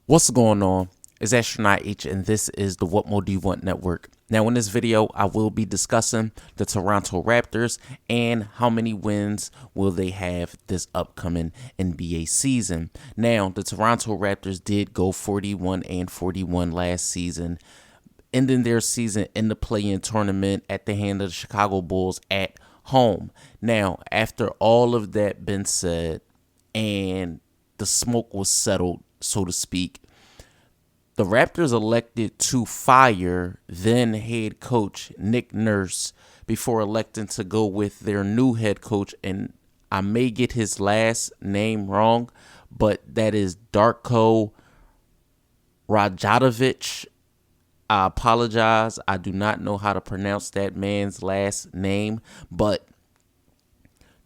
What's going on? It's Astronaut H, and this is the What More Do You Want Network. Now, in this video, I will be discussing the Toronto Raptors and how many wins will they have this upcoming NBA season. Now, the Toronto Raptors did go 41-41 last season, ending their season in the play-in tournament at the hand of the Chicago Bulls at home. Now, after all of that been said and the smoke was settled, so to speak, the Raptors elected to fire then head coach Nick Nurse before electing to go with their new head coach, and I may get his last name wrong, but that is Darko Rajadovic. I apologize. I do not know how to pronounce that man's last name, but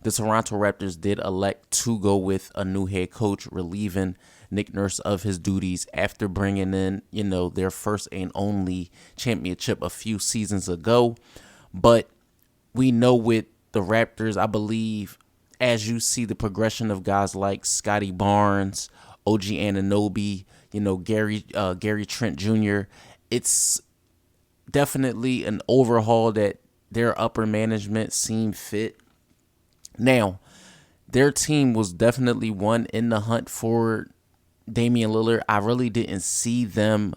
the Toronto Raptors did elect to go with a new head coach, relieving Nick Nurse of his duties after bringing in, their first and only championship a few seasons ago. But we know with the Raptors, I believe, as you see the progression of guys like Scottie Barnes, OG Anunoby, Gary Trent Jr., it's definitely an overhaul that their upper management seemed fit. Now, their team was definitely one in the hunt for Damian Lillard. I really didn't see them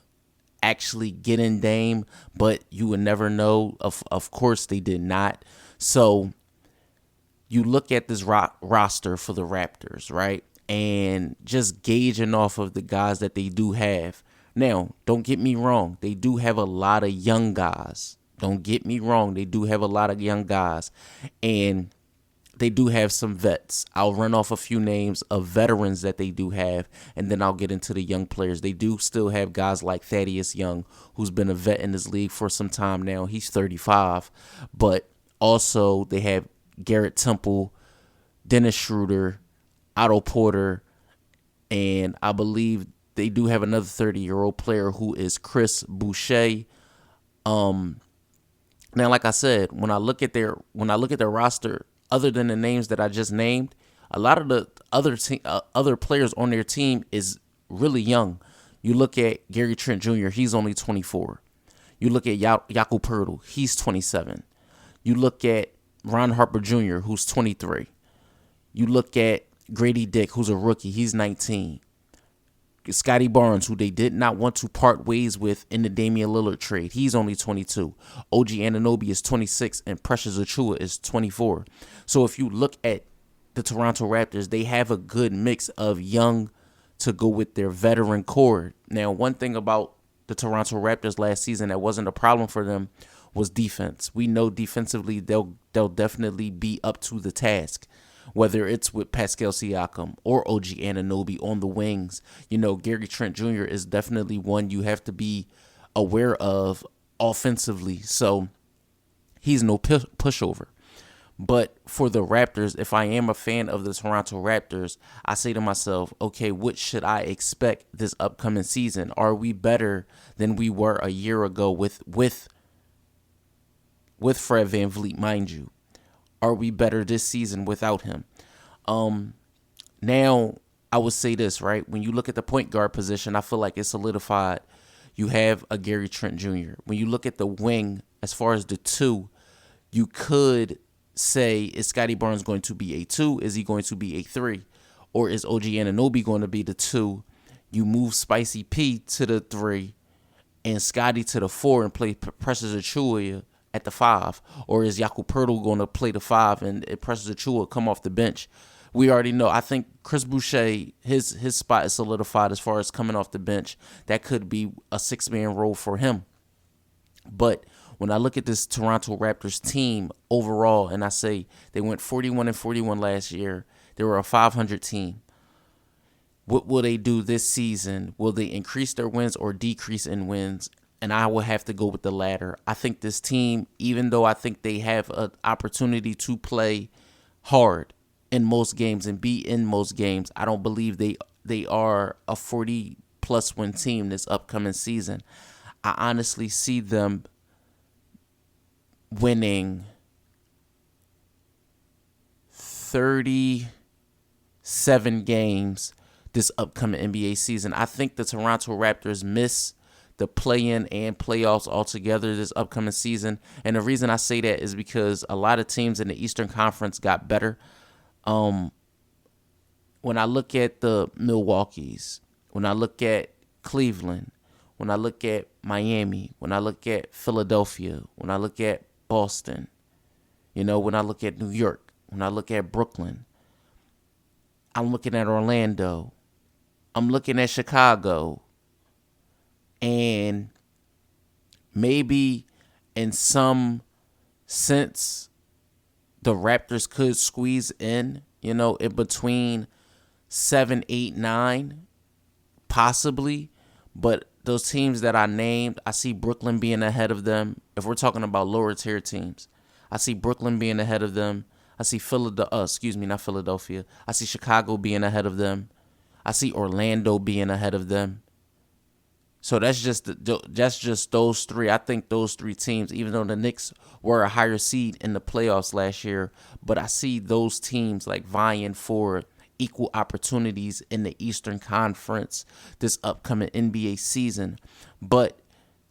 actually getting Dame, but you would never know. Of course, they did not. So you look at this roster for the Raptors, right? And just gauging off of the guys that they do have. Now, don't get me wrong. They do have a lot of young guys. Don't get me wrong. They do have a lot of young guys. And they do have some vets. I'll run off a few names of veterans that they do have, and then I'll get into the young players. They do still have guys like Thaddeus Young, who's been a vet in this league for some time now. He's 35. But also they have Garrett Temple, Dennis Schroeder, Otto Porter, and I believe they do have another 30-year-old player who is Chris Boucher. Now, like I said, when I look at their roster, other than the names that I just named, a lot of the other players on their team is really young. You look at Gary Trent Jr., he's only 24. You look at Jakob Poeltl, he's 27. You look at Ron Harper Jr., who's 23. You look at Grady Dick, who's a rookie, he's 19. Scottie Barnes, who they did not want to part ways with in the Damian Lillard trade. He's only 22. OG Anunoby is 26, and Precious Achiuwa is 24. So if you look at the Toronto Raptors, they have a good mix of young to go with their veteran core. Now, one thing about the Toronto Raptors last season that wasn't a problem for them was defense. We know defensively they'll definitely be up to the task, whether it's with Pascal Siakam or OG Anunoby on the wings. Gary Trent Jr. is definitely one you have to be aware of offensively. So he's no pushover. But for the Raptors, if I am a fan of the Toronto Raptors, I say to myself, okay, what should I expect this upcoming season? Are we better than we were a year ago with Fred VanVleet, mind you? Are we better this season without him? Now, I would say this, right? When you look at the point guard position, I feel like it's solidified. You have a Gary Trent Jr. When you look at the wing, as far as the two, you could say, is Scottie Barnes going to be a 2? Is he going to be a 3? Or is OG Anunoby going to be the 2? You move Spicy P to the 3 and Scottie to the 4 and play Precious Achiuwa at the 5, or is Jakob Poeltl going to play the 5 and Precious Achiuwa come off the bench? We already know. I think Chris Boucher, his spot is solidified as far as coming off the bench. That could be a 6-man role for him. But when I look at this Toronto Raptors team overall, and I say they went 41-41 last year, they were a 500 team. What will they do this season? Will they increase their wins or decrease in wins? And I will have to go with the latter. I think this team, even though I think they have an opportunity to play hard in most games and be in most games, I don't believe they are a 40-plus win team this upcoming season. I honestly see them winning 37 games this upcoming NBA season. I think the Toronto Raptors miss the play-in and playoffs altogether this upcoming season. And the reason I say that is because a lot of teams in the Eastern Conference got better. When I look at the Milwaukees, when I look at Cleveland, when I look at Miami, when I look at Philadelphia, when I look at Boston, when I look at New York, when I look at Brooklyn, I'm looking at Orlando, I'm looking at Chicago, and maybe in some sense, the Raptors could squeeze in between 7, 8, 9, possibly. But those teams that I named, I see Brooklyn being ahead of them. If we're talking about lower tier teams, I see Brooklyn being ahead of them. I see not Philadelphia. I see Chicago being ahead of them. I see Orlando being ahead of them. So that's just those three. I think those three teams, even though the Knicks were a higher seed in the playoffs last year, but I see those teams like vying for equal opportunities in the Eastern Conference this upcoming NBA season. But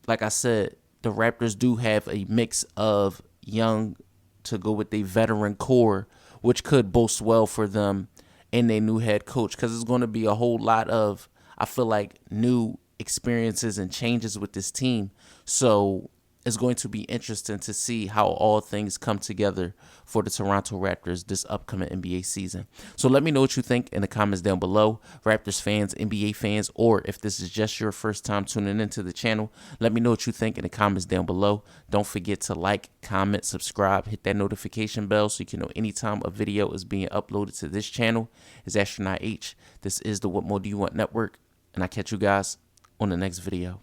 like I said, the Raptors do have a mix of young to go with a veteran core, which could boast well for them and their new head coach, because it's going to be a whole lot of, I feel like, new experiences and changes with this team. So it's going to be interesting to see how all things come together for the Toronto Raptors this upcoming NBA season. So let me know what you think in the comments down below. Raptors fans, NBA fans, or if this is just your first time tuning into the channel, let me know what you think in the comments down below. Don't forget to like, comment, subscribe, hit that notification bell so you can know anytime a video is being uploaded to this channel. It's Astronaut H. This is the What More Do You Want Network, and I catch you guys on the next video.